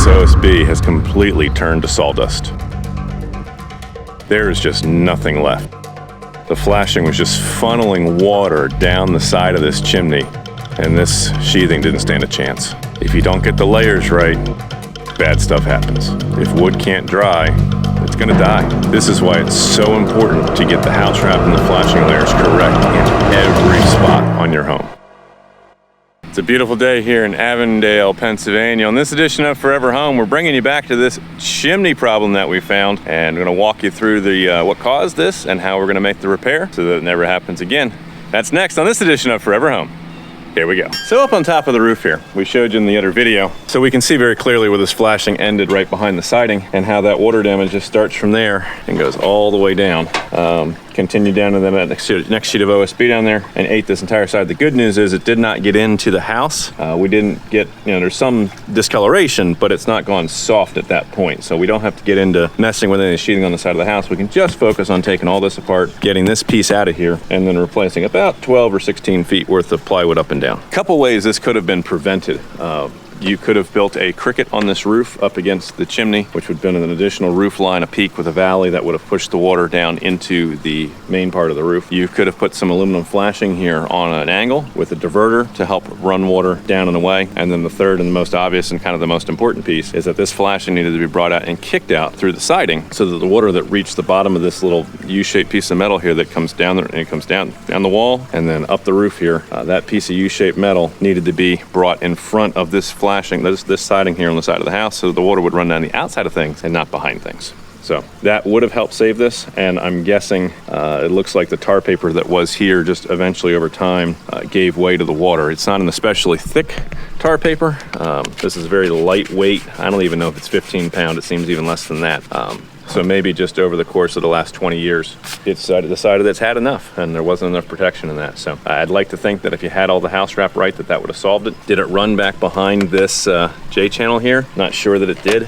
This OSB has completely turned to sawdust. There is just nothing left. The flashing was just funneling water down the side of this chimney, and this sheathing didn't stand a chance. If you don't get the layers right, bad stuff happens. If wood can't dry, it's gonna die. This is why it's so important to get the house wrap and the flashing layers correct in every spot on your home. It's a beautiful day here in Avondale, Pennsylvania. On this edition of Forever Home, we're bringing you back to this chimney problem that we found, and we're gonna walk you through the what caused this and how we're gonna make the repair so that it never happens again. That's next on this edition of Forever Home. Here we go. So up on top of the roof here, we showed you in the other video, so we can see very clearly where this flashing ended right behind the siding and how that water damage just starts from there and goes all the way down. Continued down to the next sheet of OSB down there and ate this entire side. The good news is it did not get into the house. We didn't get, there's some discoloration, but it's not gone soft at that point. So we don't have to get into messing with any sheathing on the side of the house. We can just focus on taking all this apart, getting this piece out of here, and then replacing about 12 or 16 feet worth of plywood up and down. A couple ways this could have been prevented. You could have built a cricket on this roof up against the chimney, which would have been an additional roof line, a peak with a valley that would have pushed the water down into the main part of the roof. You could have put some aluminum flashing here on an angle with a diverter to help run water down and away. And then the third and the most obvious and kind of the most important piece is that this flashing needed to be brought out and kicked out through the siding so that the water that reached the bottom of this little U-shaped piece of metal here that comes down there, and it comes down the wall and then up the roof here, that piece of U-shaped metal needed to be brought in front of this flashing, this siding here on the side of the house, so the water would run down the outside of things and not behind things. So that would have helped save this, and I'm guessing it looks like the tar paper that was here just eventually over time gave way to the water. It's not an especially thick tar paper. This is very lightweight. I don't even know if it's 15 pound. It seems even less than that. So maybe just over the course of the last 20 years, it decided it's had enough and there wasn't enough protection in that. So I'd like to think that if you had all the house wrap right, that would have solved it. Did it run back behind this J-channel here? Not sure that it did.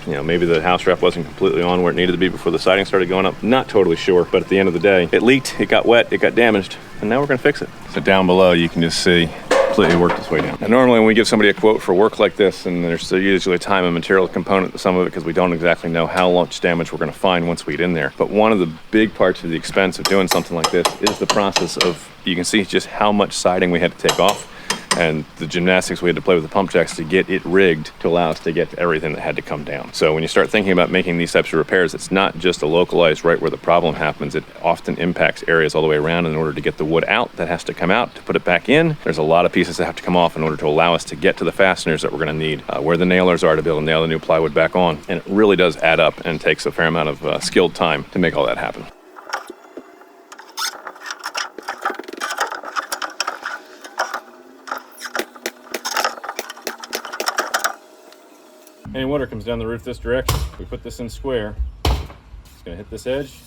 Maybe the house wrap wasn't completely on where it needed to be before the siding started going up. Not totally sure, but at the end of the day, it leaked, it got wet, it got damaged, and now we're gonna fix it. So down below, you can just see completely worked its way down. And normally when we give somebody a quote for work like this, and there's usually a time and material component to some of it because we don't exactly know how much damage we're going to find once we get in there. But one of the big parts of the expense of doing something like this is the process of, you can see just how much siding we had to take off and the gymnastics we had to play with the pump jacks to get it rigged to allow us to get to everything that had to come down. So when you start thinking about making these types of repairs, it's not just a localized right where the problem happens. It often impacts areas all the way around. In order to get the wood out that has to come out to put it back in, there's a lot of pieces that have to come off in order to allow us to get to the fasteners that we're going to need, where the nailers are to be able to nail the new plywood back on. And it really does add up and takes a fair amount of skilled time to make all that happen. Any water comes down the roof this direction. We put this in square. It's gonna hit this edge,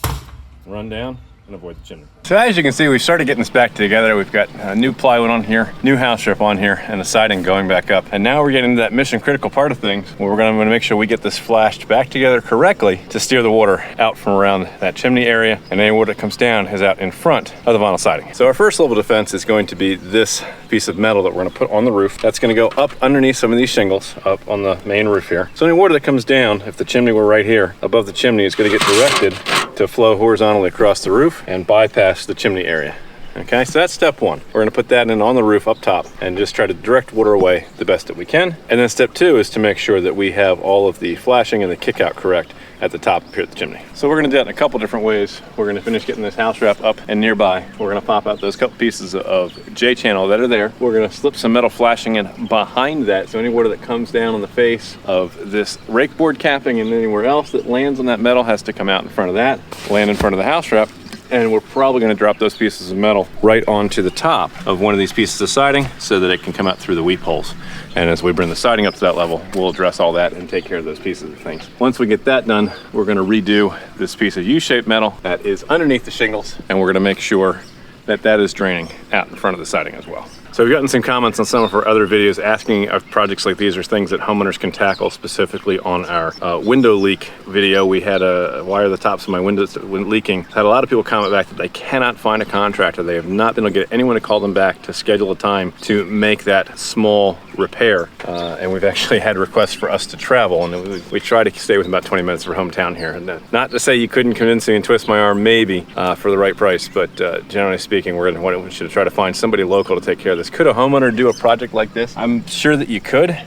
run down, and avoid the chimney. So as you can see, we've started getting this back together. We've got new plywood on here, new house strip on here, and the siding going back up. And now we're getting into that mission critical part of things where we're gonna make sure we get this flashed back together correctly to steer the water out from around that chimney area, and any water that comes down is out in front of the vinyl siding. So our first level of defense is going to be this piece of metal that we're gonna put on the roof. That's gonna go up underneath some of these shingles up on the main roof here. So any water that comes down, if the chimney were right here above the chimney, is gonna get directed to flow horizontally across the roof and bypass the chimney area. Okay, so that's step one. We're gonna put that in on the roof up top and just try to direct water away the best that we can. And then step two is to make sure that we have all of the flashing and the kick out correct at the top up here at the chimney. So we're gonna do that in a couple different ways. We're gonna finish getting this house wrap up and nearby. We're gonna pop out those couple pieces of J-channel that are there. We're gonna slip some metal flashing in behind that, so any water that comes down on the face of this rake board capping and anywhere else that lands on that metal has to come out in front of that, land in front of the house wrap. And we're probably going to drop those pieces of metal right onto the top of one of these pieces of siding so that it can come out through the weep holes. And as we bring the siding up to that level, we'll address all that and take care of those pieces of things. Once we get that done, we're going to redo this piece of U-shaped metal that is underneath the shingles, and we're going to make sure that that is draining out in front of the siding as well. So So we've gotten some comments on some of our other videos asking if projects like these are things that homeowners can tackle, specifically on our window leak video. We had a wire the tops of my windows leaking. Had a lot of people comment back that they cannot find a contractor. They have not been able to get anyone to call them back to schedule a time to make that small repair. And we've actually had requests for us to travel, and we try to stay within about 20 minutes of our hometown here. And not to say you couldn't convince me and twist my arm, maybe, for the right price, but generally speaking, we're going to want to try to find somebody local to take care of this. Could a homeowner do a project like this? I'm sure that you could.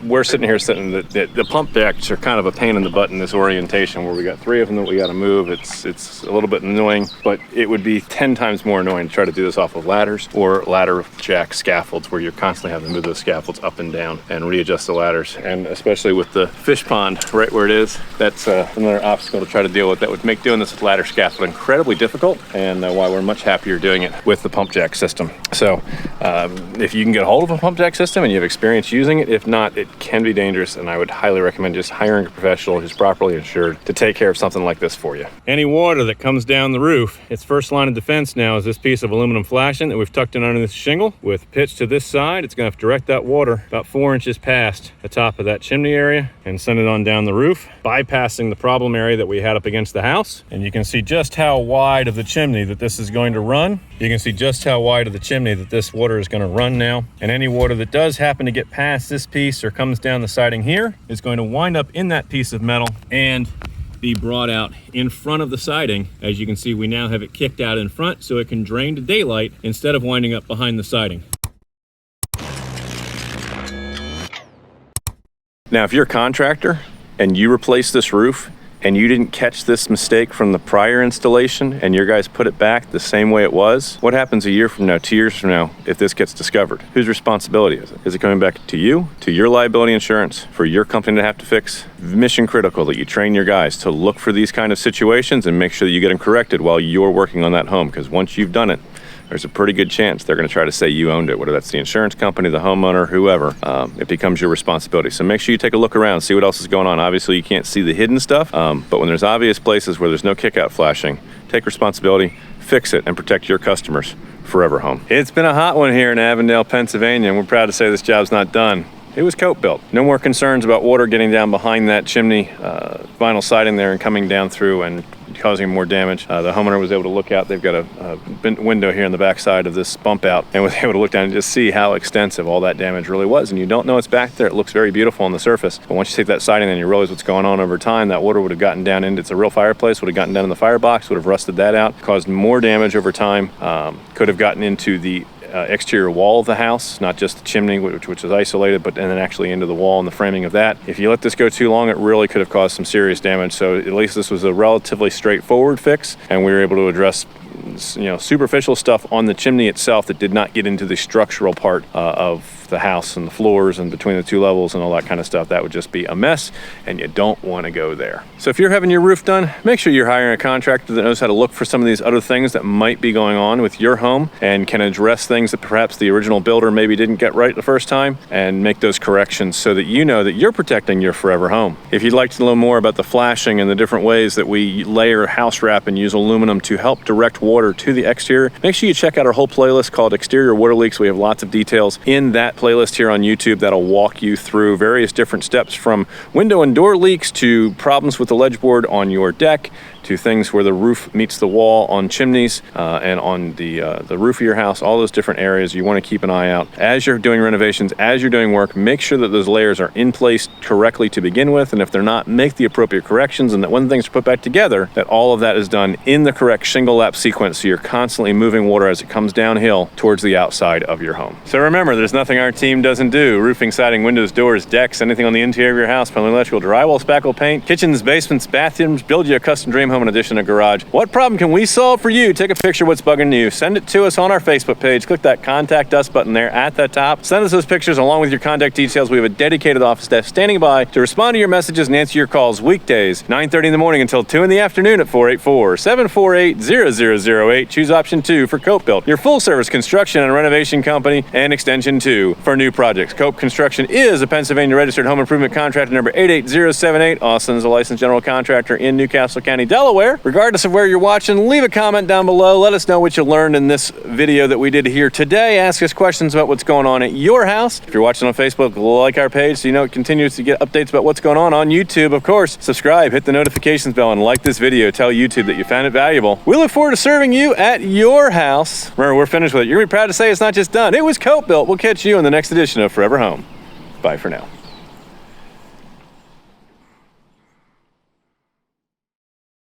We're sitting here the pump jacks are kind of a pain in the butt in this orientation, where we got 3 of them that we got to move. It's a little bit annoying, but it would be 10 times more annoying to try to do this off of ladders or ladder jack scaffolds, where you're constantly having to move those scaffolds up and down and readjust the ladders. And especially with the fish pond right where it is, that's another obstacle to try to deal with. That would make doing this with ladder scaffold incredibly difficult, and why we're much happier doing it with the pump jack system. So if you can get a hold of a pump jack system and you have experience using it, if not, it can be dangerous, and I would highly recommend just hiring a professional who's properly insured to take care of something like this for you. Any water that comes down the roof, its first line of defense now is this piece of aluminum flashing that we've tucked in under this shingle. With pitch to this side, it's going to have to direct that water about 4 inches past the top of that chimney area and send it on down the roof, bypassing the problem area that we had up against the house. And you can see just how wide of the chimney that this is going to run. You can see just how wide of the chimney that this water is going to run now. And any water that does happen to get past this piece or comes down the siding here is going to wind up in that piece of metal and be brought out in front of the siding. As you can see, we now have it kicked out in front so it can drain to daylight instead of winding up behind the siding. Now, if you're a contractor and you replace this roof and you didn't catch this mistake from the prior installation and your guys put it back the same way it was, what happens a year from now, 2 years from now, if this gets discovered? Whose responsibility is it? Is it coming back to you, to your liability insurance, for your company to have to fix? Mission critical that you train your guys to look for these kind of situations and make sure that you get them corrected while you're working on that home, because once you've done it, there's a pretty good chance they're going to try to say you owned it, whether that's the insurance company, the homeowner, whoever. It becomes your responsibility. So make sure you take a look around, see what else is going on. Obviously, you can't see the hidden stuff, but when there's obvious places where there's no kick-out flashing, take responsibility, fix it, and protect your customers. Forever Home. It's been a hot one here in Avondale, Pennsylvania, and we're proud to say this job's not done. It was Cope built. No more concerns about water getting down behind that chimney vinyl siding there and coming down through and causing more damage. The homeowner was able to look out. They've got a window here on the back side of this bump out, and was able to look down and just see how extensive all that damage really was. And you don't know it's back there. It looks very beautiful on the surface, but once you take that siding and you realize what's going on over time, that water would have gotten down into, it's a real fireplace, would have gotten down in the firebox, would have rusted that out, caused more damage over time, could have gotten into the exterior wall of the house, not just the chimney, which is isolated, but and then actually into the wall and the framing of that. If you let this go too long, it really could have caused some serious damage. So at least this was a relatively straightforward fix, and we were able to address superficial stuff on the chimney itself that did not get into the structural part of the house and the floors and between the 2 levels and all that kind of stuff. That would just be a mess, and you don't want to go there. So if you're having your roof done, make sure you're hiring a contractor that knows how to look for some of these other things that might be going on with your home and can address things that perhaps the original builder maybe didn't get right the first time, and make those corrections so that you know that you're protecting your forever home. If you'd like to know more about the flashing and the different ways that we layer house wrap and use aluminum to help direct water to the exterior, make sure you check out our whole playlist called Exterior Water Leaks. We have lots of details in that playlist here on YouTube that'll walk you through various different steps, from window and door leaks to problems with the ledge board on your deck, to things where the roof meets the wall on chimneys and on the roof of your house. All those different areas you want to keep an eye out as you're doing renovations, as you're doing work. Make sure that those layers are in place correctly to begin with, and if they're not, make the appropriate corrections, and that when things are put back together, that all of that is done in the correct shingle lap sequence, so you're constantly moving water as it comes downhill towards the outside of your home. So remember, there's nothing our team doesn't do. Roofing, siding, windows, doors, decks, anything on the interior of your house, plumbing, electrical, drywall, spackle, paint, kitchens, basements, bathrooms, build you a custom dream home in addition to a garage. What problem can we solve for you? Take a picture of what's bugging you. Send it to us on our Facebook page. Click that Contact Us button there at the top. Send us those pictures along with your contact details. We have a dedicated office staff standing by to respond to your messages and answer your calls weekdays, 9:30 in the morning until 2 in the afternoon at 484-748-0008. Choose option 2 for Cope Built, your full service construction and renovation company, and extension 2 for new projects. Cope Construction is a Pennsylvania registered home improvement contractor number 88078. Austin is a licensed general contractor in Newcastle County, Delaware. Delaware. Regardless of where you're watching, leave a comment down below. Let us know what you learned in this video that we did here today. Ask us questions about what's going on at your house. If you're watching on Facebook, like our page so you know it continues to get updates about what's going on YouTube. Of course, subscribe, hit the notifications bell, and like this video. Tell YouTube that you found it valuable. We look forward to serving you at your house. Remember, we're finished with it. You're gonna be proud to say it's not just done. It was Cope Built. We'll catch you in the next edition of Forever Home. Bye for now.